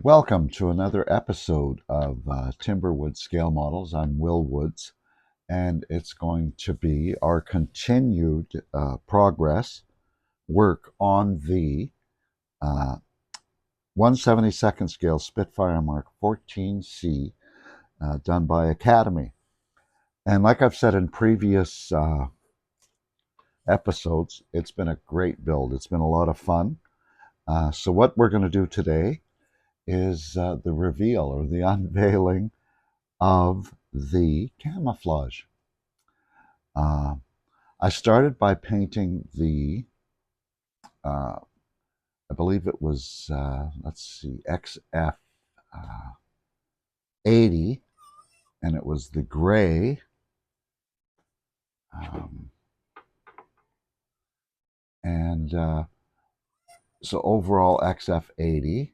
Welcome to another episode of Timberwood Scale Models. I'm Will Woods, and it's going to be our continued progress work on the 1/72nd scale Spitfire Mark 14C done by Academy. And like I've said in previous episodes, it's been a great build. It's been a lot of fun. So what we're going to do today is the reveal or the unveiling of the camouflage. I started by painting the, I believe it was, XIVc 80, and it was the gray. So overall XF 80,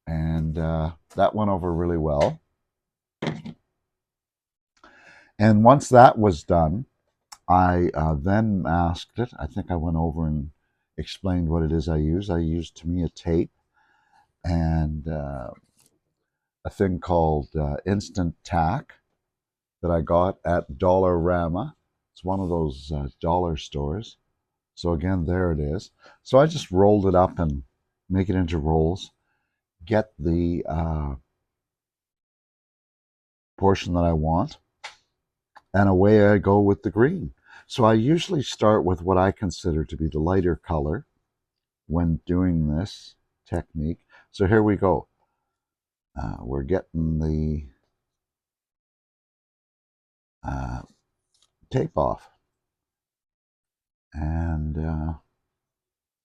and that went over really well. And once that was done, I then masked it. I think I went over and explained what it is I use. I use Tamiya tape and a thing called Instant Tack that I got at Dollarama. It's one of those dollar stores. So again, there it is. So I just rolled it up and make it into rolls, get the portion that I want, and away I go with the green. So I usually start with what I consider to be the lighter color when doing this technique. So here we go. We're getting the tape off, and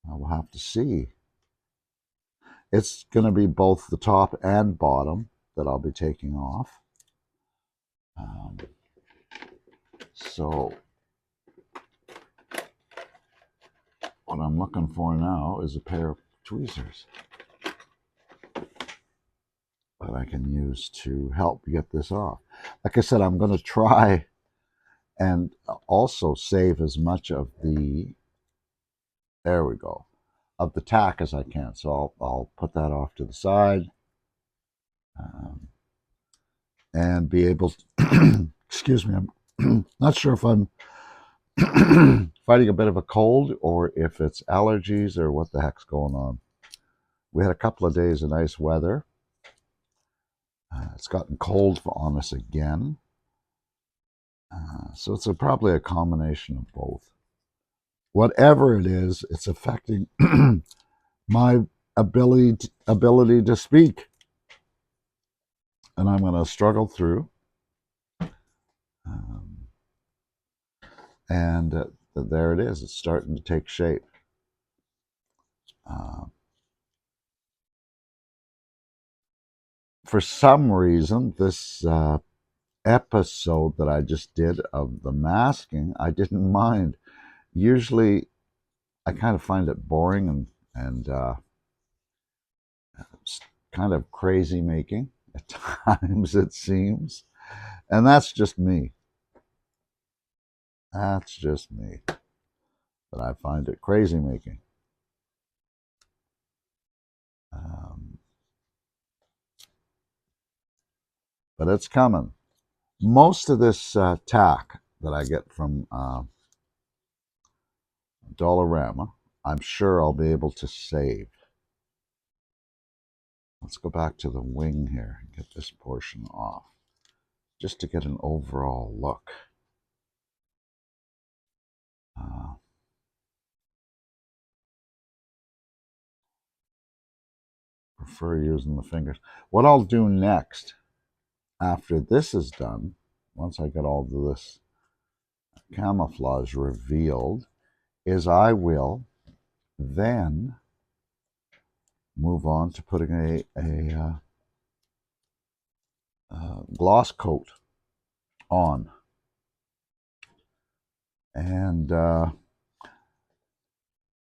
we'll have to see. It's going to be both the top and bottom that I'll be taking off. So what I'm looking for now is a pair of tweezers that I can use to help get this off. Like I said, I'm going to try and also save as much of the, there we go, of the tack as I can. So I'll put that off to the side and be able to, excuse me, I'm not sure if I'm fighting a bit of a cold or if it's allergies or what the heck's going on. We had a couple of days of nice weather. It's gotten cold on us again. So it's probably a combination of both. Whatever it is, it's affecting my ability to speak. And I'm going to struggle through. And there it is. It's starting to take shape. For some reason, this episode that I just did of the masking, I didn't mind. Usually, I kind of find it boring and kind of crazy making at times, it seems. And that's just me. That's just me. But I find it crazy making. But it's coming. Most of this tack that I get from Dollarama, I'm sure I'll be able to save. Let's go back to the wing here and get this portion off, just to get an overall look. Prefer using the fingers. What I'll do next, after this is done, once I get all of this camouflage revealed, is I will then move on to putting a gloss coat on. And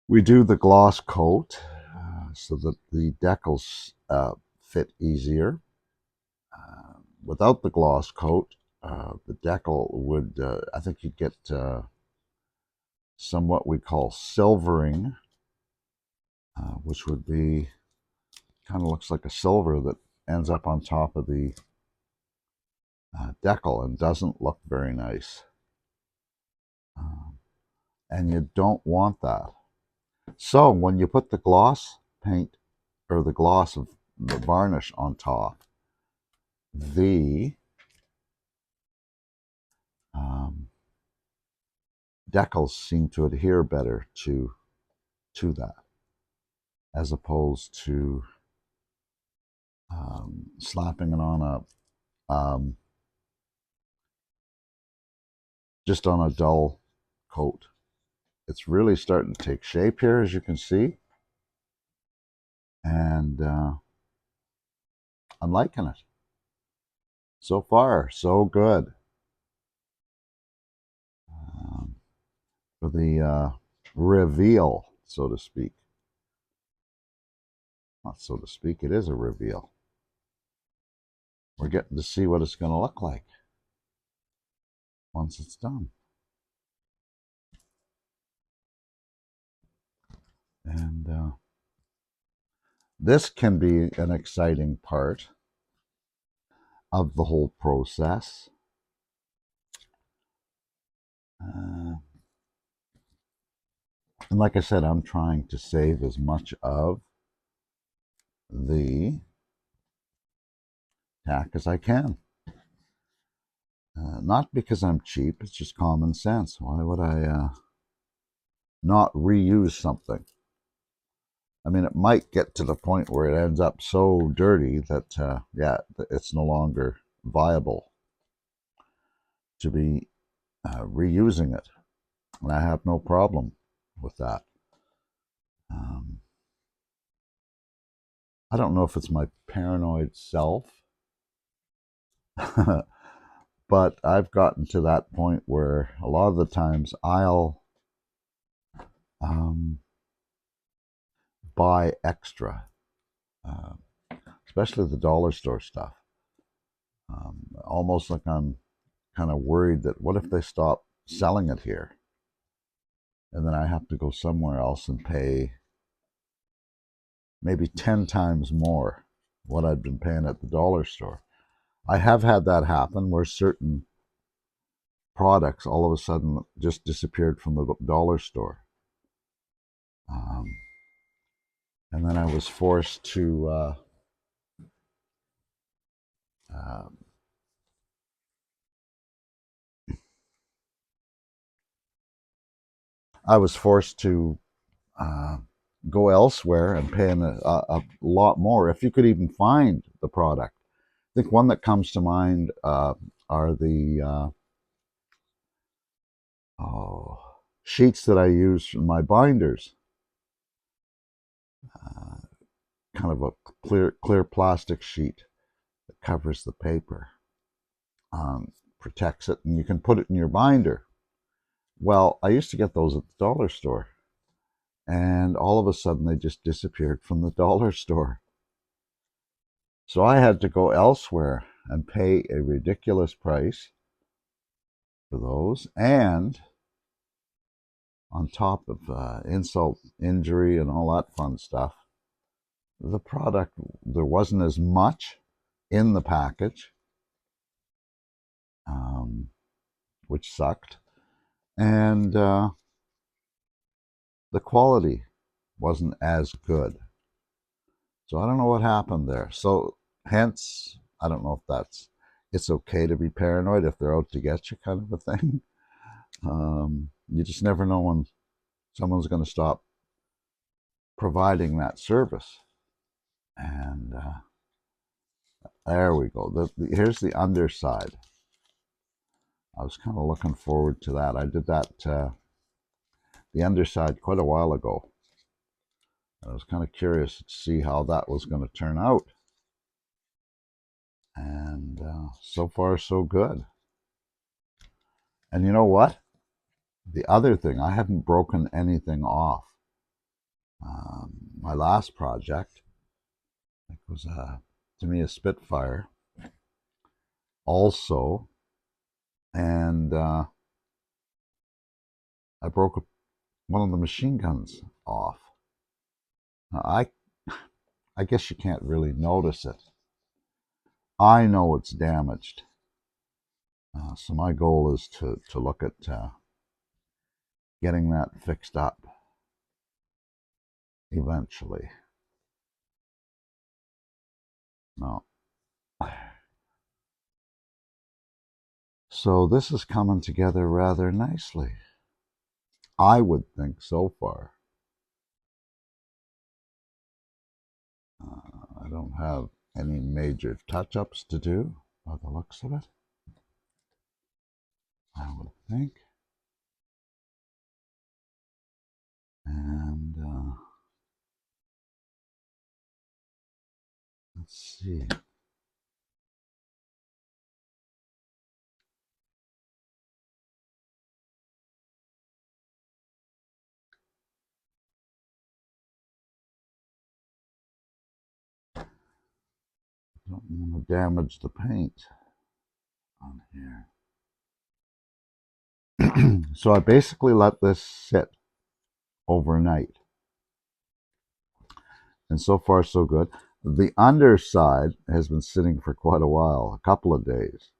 we do the gloss coat so that the decals fit easier. Without the gloss coat, the decal would, I think you'd get some what we call silvering, which would be kind of looks like a silver that ends up on top of the decal and doesn't look very nice. And you don't want that. So when you put the gloss paint or the gloss of the varnish on top, the decals seem to adhere better to that, as opposed to slapping it on a just on a dull coat. It's really starting to take shape here, as you can see, and I'm liking it. So far, so good. For the reveal, so to speak. Not so to speak, it is a reveal. We're getting to see what it's going to look like once it's done. And this can be an exciting part of the whole process. And like I said, I'm trying to save as much of the tack as I can. Not because I'm cheap, it's just common sense. Why would I not reuse something? I mean, it might get to the point where it ends up so dirty that, yeah, it's no longer viable to be reusing it. And I have no problem with that. I don't know if it's my paranoid self, but I've gotten to that point where a lot of the times I'll buy extra, especially the dollar store stuff. Almost like I'm kind of worried that what if they stop selling it here? And then I have to go somewhere else and pay maybe 10 times more what I'd been paying at the dollar store. I have had that happen where certain products all of a sudden just disappeared from the dollar store. And then I was forced to go elsewhere and pay a lot more if you could even find the product. I think one that comes to mind are the sheets that I use in my binders. Kind of a clear plastic sheet that covers the paper, protects it, and you can put it in your binder. Well, I used to get those at the dollar store, and all of a sudden they just disappeared from the dollar store. So I had to go elsewhere and pay a ridiculous price for those, and on top of insult, injury, and all that fun stuff, the product, there wasn't as much in the package, which sucked, and the quality wasn't as good. So I don't know what happened there. So hence, I don't know if it's okay to be paranoid if they're out to get you, kind of a thing. You just never know when someone's going to stop providing that service. And there we go. Here's the underside. I was kind of looking forward to that. I did that, the underside, quite a while ago. I was kind of curious to see how that was going to turn out. And so far, so good. And you know what? The other thing, I haven't broken anything off. My last project, it was to me a Spitfire also, and I broke one of the machine guns off. Now, I I guess you can't really notice it. I know it's damaged. So my goal is to look at getting that fixed up eventually. No. So this is coming together rather nicely. I would think so far. I don't have any major touch-ups to do by the looks of it, I would think. And let's see. Don't want to damage the paint on here. So I basically let this sit overnight. And so far, so good. The underside has been sitting for quite a while, a couple of days.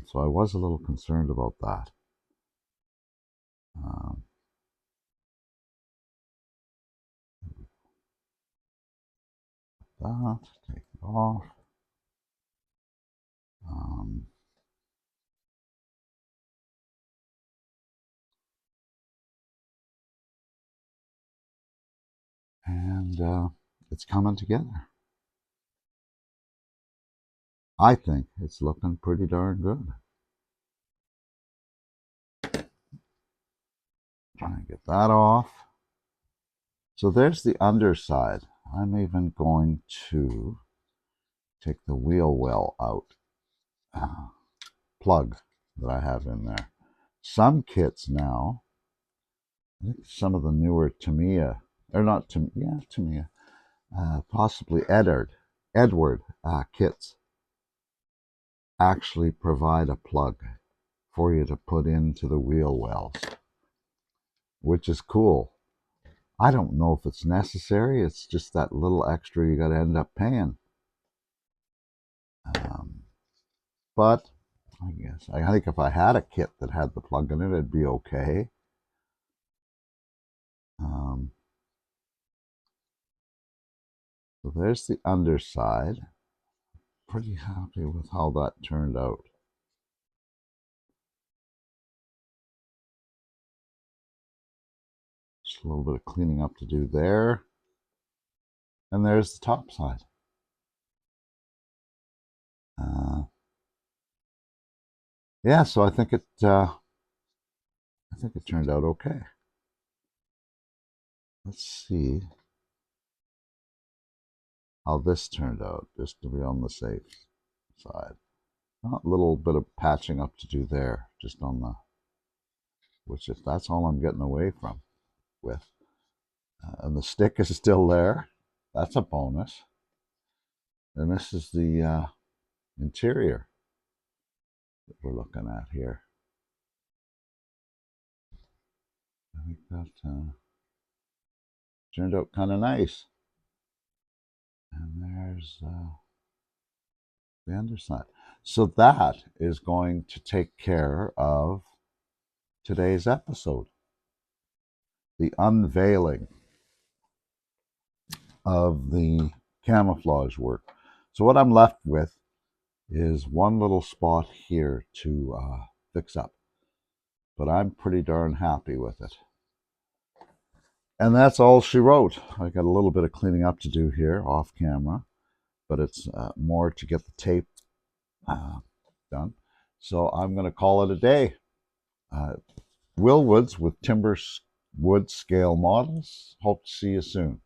So I was a little concerned about that. Take it off. And it's coming together. I think it's looking pretty darn good. Try and get that off. So there's the underside. I'm even going to take the wheel well out. Plug that I have in there. Some kits now, I think some of the newer Tamiya, or not Tamiya, Tamiya, possibly Edward kits actually provide a plug for you to put into the wheel wells, which is cool. I don't know if it's necessary. It's just that little extra you got to end up paying. But I guess I think if I had a kit that had the plug in it, it'd be okay. So there's the underside. Pretty happy with how that turned out. Just a little bit of cleaning up to do there. And there's the top side. Yeah, so I think it turned out okay. Let's see how this turned out, just to be on the safe side. A little bit of patching up to do there, just on the, which if that's all I'm getting away from with. And the stick is still there. That's a bonus. And this is the interior that we're looking at here. I think that turned out kind of nice. And there's the underside. So that is going to take care of today's episode. The unveiling of the camouflage work. So what I'm left with is one little spot here to fix up. But I'm pretty darn happy with it. And that's all she wrote. I got a little bit of cleaning up to do here off camera, but it's more to get the tape done. So I'm going to call it a day. Will Woods with Timber Wood Scale Models. Hope to see you soon.